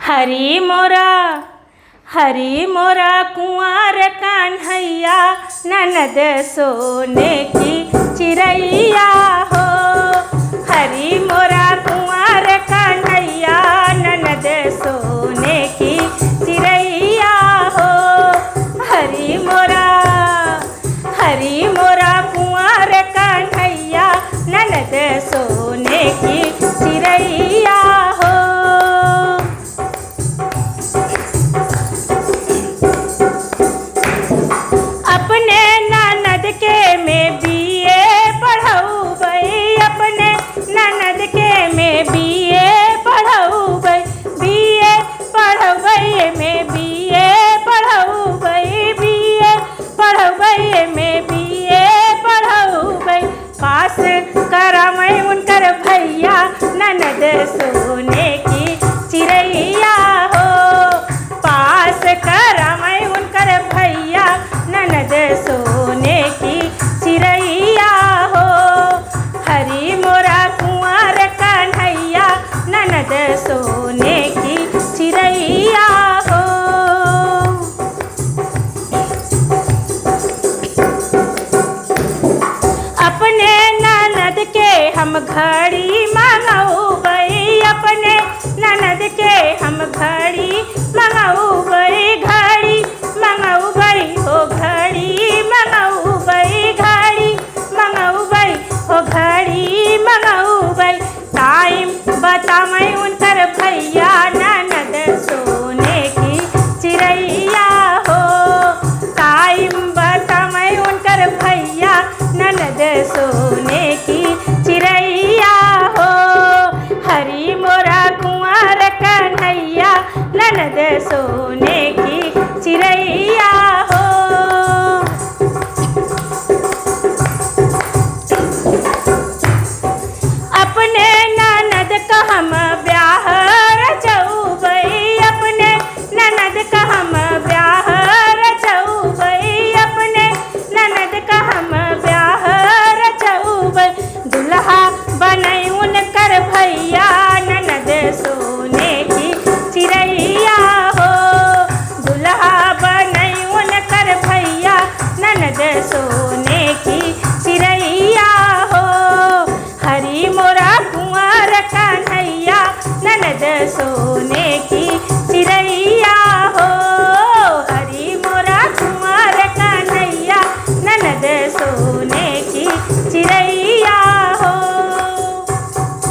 हरी मोरा कुंवर कन्हैया, ननद सोने की चिरैया हो। हरी मोरा कुंवर कन्हैया, ननद सोने की चिरैया हो। हरी मोरा कुंवर कन्हैया, ननद सोने की चिरैया हो। अपने ननद के में बीए पढ़ौबै, अपने ननद के में बीए पढ़ौबै, बीए पढ़ौबै में बीए पढ़ौबै, बीए पढ़ौबै में बीए पढ़ौबै। पास करामै उनकर भैया, ननद सोने की चिरैया हो। पास करामै उनकर भैया, ननद सोने की चिरैया हो। हरी मोरा कुंवर कन्हैया, ननद सोने की चिरैया हो। अपने ननद के हम घड़ी मंगौबै, अपने ननद के हम घड़ी मंगौबै, घड़ी मंगौबै हो, घड़ी मंगौबै, घड़ी मंगौबै हो, घड़ी मंगौबै। टाइम बतामै उनकर भैया, ननद सोने की चिरैया हो। टाइम बतामै उनकर भैया, ननद सोने की चिरैया हो। हरी मोरा कुंवर कन्हैया, ननद सोने की चिरैया हो। अपने ननद का हम ब्याह रचौबै, अपने ननद का हम ब्याह रचौबै, अपने ननद का हम ब्याह रचौबै। दुल्हा बनै उनकर भैया, ननद सोने की चिरैया हो। दुल्हा बनै उनकर भैया, ननद सोने की चिरैया हो। हरी मोरा कुंवर कन्हैया, ननद सोने